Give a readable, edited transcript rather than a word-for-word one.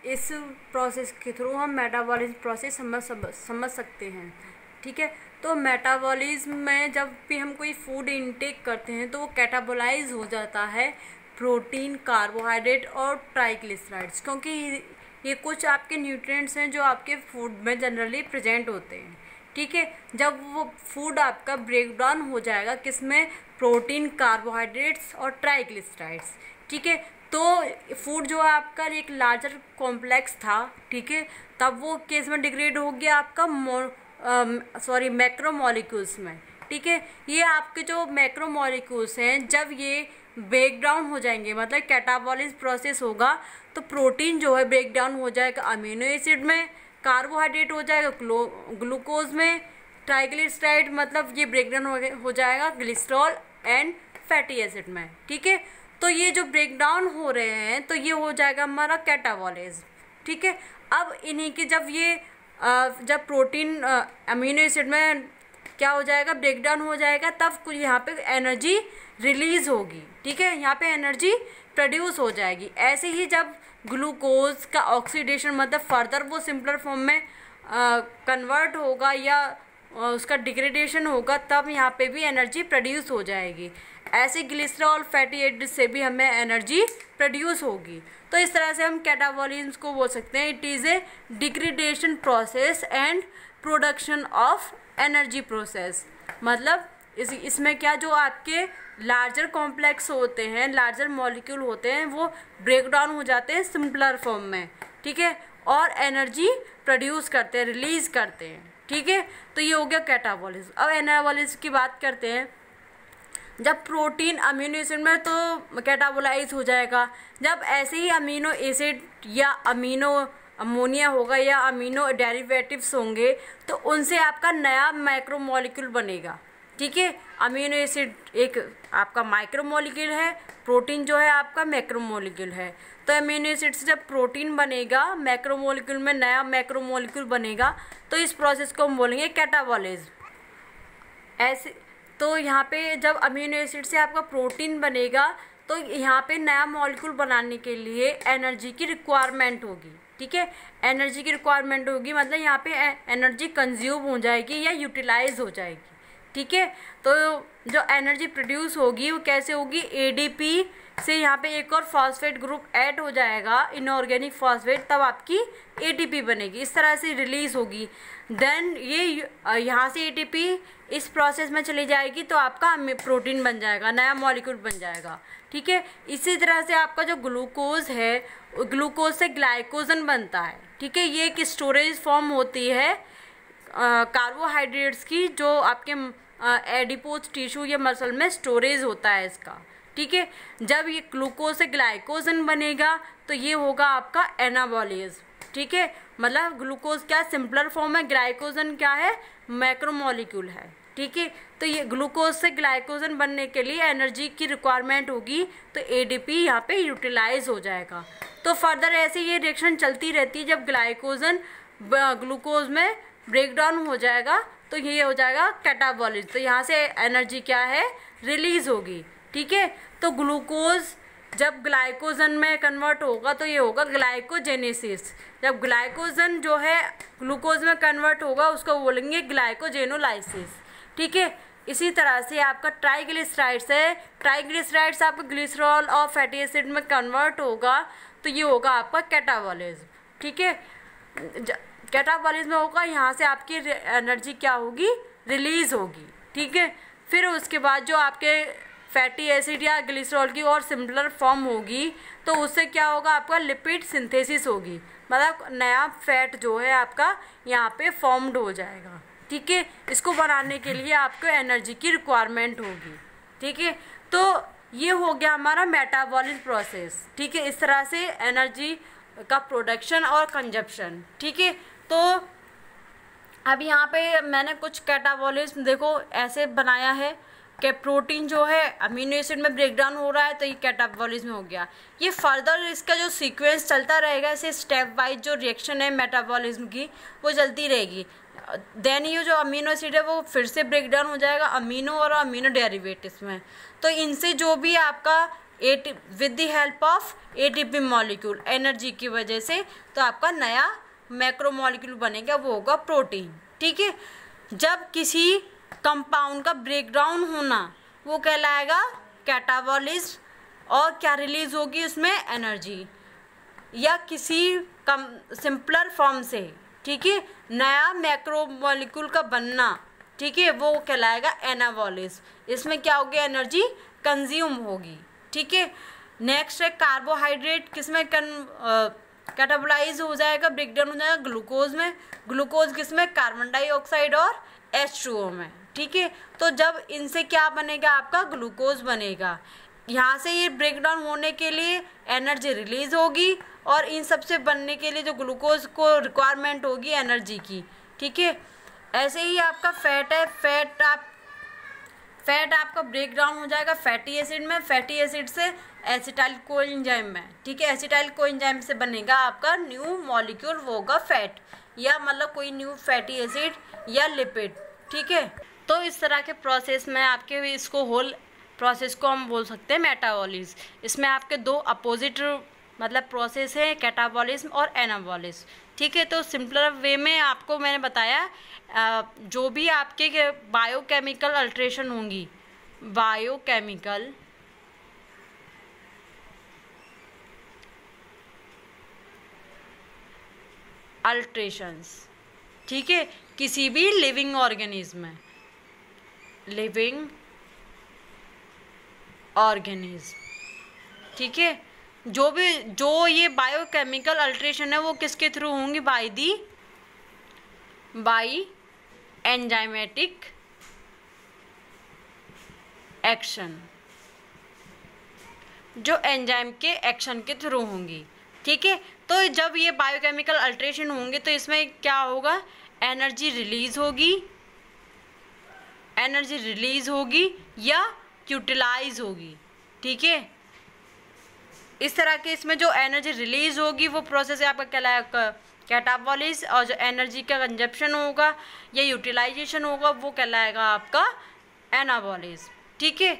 इस प्रोसेस के थ्रू हम मेटाबॉलिज्म प्रोसेस समझ सकते हैं। ठीक है, तो मेटाबॉलिज्म में जब भी हम कोई फूड इनटेक करते हैं तो वो कैटाबोलाइज हो जाता है प्रोटीन, कार्बोहाइड्रेट और ट्राइग्लिसराइड्स, क्योंकि ये कुछ आपके न्यूट्रिएंट्स हैं जो आपके फूड में जनरली प्रेजेंट होते हैं। ठीक है, जब वो फूड आपका ब्रेक डाउन हो जाएगा किसमें, प्रोटीन, कार्बोहाइड्रेट्स और ट्राइग्लिसराइड्स। ठीक है, तो फूड जो है आपका एक लार्जर कॉम्प्लेक्स था, ठीक है, तब वो केस में डिग्रेड हो गया आपका मैक्रोमोलिक्यूल्स में। ठीक है, ये आपके जो मैक्रोमोलिक्यूल्स हैं जब ये ब्रेक डाउन हो जाएंगे, मतलब कैटाबॉलिज्म प्रोसेस होगा, तो प्रोटीन जो है ब्रेक डाउन हो जाएगा अमीनो एसिड में, कार्बोहाइड्रेट हो जाएगा ग्लूकोज में, ट्राइग्लिसराइड मतलब ये ब्रेक डाउन हो जाएगा ग्लिसरॉल एंड फैटी एसिड में। ठीक है, तो ये जो ब्रेक डाउन हो रहे हैं तो ये हो जाएगा हमारा कैटाबॉलिज्म। ठीक है, अब इन्हीं के जब प्रोटीन अमीनो एसिड में क्या हो जाएगा, ब्रेक डाउन हो जाएगा, तब कुछ यहाँ पे एनर्जी रिलीज होगी। ठीक है, यहाँ पे एनर्जी प्रोड्यूस हो जाएगी। ऐसे ही जब ग्लूकोज का ऑक्सीडेशन मतलब फर्दर वो सिंपलर फॉर्म में कन्वर्ट होगा या उसका डिग्रेडेशन होगा, तब यहाँ पे भी एनर्जी प्रोड्यूस हो जाएगी। ऐसे ग्लिसरॉल, फैटी एसिड से भी हमें एनर्जी प्रोड्यूस होगी। तो इस तरह से हम कैटाबॉलिज्म को बोल सकते हैं, it is a degradation process and production of energy process. मतलब इसमें क्या, जो आपके लार्जर कॉम्प्लेक्स होते हैं, लार्जर मॉलिक्यूल होते हैं, वो ब्रेक डाउन हो जाते हैं सिंपलर फॉर्म में। ठीक है, और एनर्जी प्रोड्यूस करते हैं, रिलीज करते हैं। ठीक है, तो ये हो गया कैटाबॉलिज्म। अब एनाबॉलिज्म की बात करते हैं। जब प्रोटीन अमीनो एसिड में तो कैटाबोलाइज हो जाएगा, जब ऐसे ही अमीनो एसिड या अमीनो अमोनिया होगा या अमीनो डेरिवेटिव्स होंगे तो उनसे आपका नया माइक्रोमोलिक्यूल बनेगा। ठीक है, अमीनो एसिड एक आपका माइक्रोमोलिक्यूल है, प्रोटीन जो है आपका मैक्रोमोलिक्यूल है। तो अमीनो एसिड से जब प्रोटीन बनेगा, मैक्रोमोलिक्यूल में नया मैक्रोमोलिक्यूल बनेगा, तो इस प्रोसेस को हम बोलेंगे कैटाबॉलिज्म। ऐसे तो यहाँ पे जब अमीनो एसिड से आपका प्रोटीन बनेगा तो यहाँ पे नया मॉलिक्यूल बनाने के लिए एनर्जी की रिक्वायरमेंट होगी। ठीक है, एनर्जी की रिक्वायरमेंट होगी मतलब यहाँ पे एनर्जी कंज्यूम हो जाएगी या यूटिलाइज हो जाएगी। ठीक है, तो जो एनर्जी प्रोड्यूस होगी वो कैसे होगी, एडीपी से यहाँ पे एक और फॉस्फेट ग्रुप ऐड हो जाएगा, इनऑर्गेनिक फॉस्फेट, तब आपकी एटीपी बनेगी। इस तरह से रिलीज होगी। देन ये यहाँ से एटीपी इस प्रोसेस में चली जाएगी तो आपका प्रोटीन बन जाएगा, नया मॉलिक्यूल बन जाएगा। ठीक है, इसी तरह से आपका जो ग्लूकोज है, ग्लूकोज से ग्लाइकोजन बनता है। ठीक है, ये एक स्टोरेज फॉर्म होती है कार्बोहाइड्रेट्स की, जो आपके एडिपोज टिश्यू या मसल में स्टोरेज होता है इसका। ठीक है, जब ये ग्लूकोज से ग्लाइकोजन बनेगा तो ये होगा आपका एनाबॉलिज्म। ठीक है, मतलब ग्लूकोज क्या सिंपलर फॉर्म है, ग्लाइकोजन क्या है, मैक्रोमोलिक्यूल है। ठीक है, तो ये ग्लूकोज से ग्लाइकोजन बनने के लिए एनर्जी की रिक्वायरमेंट होगी, तो एडीपी यहाँ पे यूटिलाइज हो जाएगा। तो फर्दर ऐसे ये रिएक्शन चलती रहती है। जब ग्लाइकोजन ग्लूकोज में ब्रेक डाउन हो जाएगा तो ये हो जाएगा कैटाबॉलिज्म। तो यहाँ से एनर्जी क्या है, रिलीज होगी। ठीक है, तो ग्लूकोज जब ग्लाइकोजन में कन्वर्ट होगा तो ये होगा ग्लाइकोजेनेसिस। जब ग्लाइकोजन जो है ग्लूकोज में कन्वर्ट होगा उसको बोलेंगे ग्लाइकोजेनोलाइसिस। ठीक है, इसी तरह से आपका ट्राइग्लिसराइड्स है, ट्राइग्लिसराइड्स आपका ग्लिसरॉल और फैटी एसिड में कन्वर्ट होगा तो ये होगा आपका कैटाबॉलिज्म। ठीक है, कैटाबॉलिज्म में होगा, यहाँ से आपकी एनर्जी क्या होगी, रिलीज होगी। ठीक है, फिर उसके बाद जो आपके फैटी एसिड या ग्लिसरॉल की और सिंपलर फॉर्म होगी तो उससे क्या होगा, आपका लिपिड सिंथेसिस होगी, मतलब नया फैट जो है आपका यहाँ पे फॉर्म्ड हो जाएगा। ठीक है, इसको बनाने के लिए आपको एनर्जी की रिक्वायरमेंट होगी। ठीक है, तो ये हो गया हमारा मेटाबॉलिज्म प्रोसेस। ठीक है, इस तरह से एनर्जी का प्रोडक्शन और कंजप्शन। ठीक है, तो अब यहाँ पे मैंने कुछ कैटाबॉलिज्म देखो ऐसे बनाया है कि प्रोटीन जो है अमीनो एसिड में ब्रेक डाउन हो रहा है तो ये कैटाबॉलिज्म हो गया। ये फर्दर इसका जो सीक्वेंस चलता रहेगा, ऐसे स्टेप वाइज जो रिएक्शन है मेटाबॉलिज्म की वो चलती रहेगी। देन ये जो अमीनो एसिड है वो फिर से ब्रेक डाउन हो जाएगा अमीनो और अमीनो डेरिवेटिव्स में। तो इनसे जो भी आपका with the help of ATP molecule, energy की वजह से, तो आपका नया मैक्रो मॉलिक्यूल बनेगा, वो होगा प्रोटीन। ठीक है, जब किसी कंपाउंड का ब्रेकडाउन होना वो कहलाएगा कैटाबॉलिज्म, और क्या रिलीज होगी उसमें, एनर्जी, या किसी कम सिंपलर फॉर्म से, ठीक है, नया मैक्रो मॉलिक्यूल का बनना, ठीक है, वो कहलाएगा एनाबॉलिज्म। इसमें क्या होगी, एनर्जी कंज्यूम होगी। ठीक है, नेक्स्ट है कार्बोहाइड्रेट, किसमें कैटाबोलाइज हो जाएगा, ब्रेकडाउन हो जाएगा ग्लूकोज में। ग्लूकोज किसमें, कार्बन डाइऑक्साइड और H2O में। ठीक है, तो जब इनसे क्या बनेगा, आपका ग्लूकोज बनेगा। यहाँ से ये ब्रेकडाउन होने के लिए एनर्जी रिलीज होगी, और इन सब से बनने के लिए जो ग्लूकोज को रिक्वायरमेंट होगी एनर्जी की। ठीक है, ऐसे ही आपका फैट है, फैट आपका ब्रेकडाउन हो जाएगा फैटी एसिड में, फैटी एसिड से एसिटाइल कोएंजाइम में। ठीक है, एसिटाइल कोएंजाइम से बनेगा आपका न्यू मॉलिक्यूल, वो होगा फैट, या मतलब कोई न्यू फैटी एसिड या लिपिड। ठीक है, तो इस तरह के प्रोसेस में आपके इसको होल प्रोसेस को हम बोल सकते हैं मेटाबॉलिज्म। इसमें आपके दो अपोजिट मतलब प्रोसेस है, कैटाबॉलिज्म और एनाबॉलिज्म। ठीक है, तो सिंपलर वे में आपको मैंने बताया जो भी आपके बायोकेमिकल अल्ट्रेशन होंगी, बायोकेमिकल अल्ट्रेशंस, ठीक है, किसी भी लिविंग ऑर्गेनिज्म में, लिविंग ऑर्गेनिज्म, ठीक है, जो ये बायोकेमिकल अल्ट्रेशन है वो किसके थ्रू होंगी, बाय एंजाइमेटिक एक्शन, जो एंजाइम के एक्शन के थ्रू होंगी। ठीक है, तो जब ये बायोकेमिकल अल्ट्रेशन होंगे तो इसमें क्या होगा, एनर्जी रिलीज होगी या यूटिलाइज होगी। ठीक है, इस तरह के इसमें जो एनर्जी रिलीज होगी वो प्रोसेस आपका कहलाएगा कैटाबॉलिज्म, और जो एनर्जी का कंजप्शन होगा या यूटिलाइजेशन होगा वो कहलाएगा आपका एनाबॉलिज्म। ठीक है,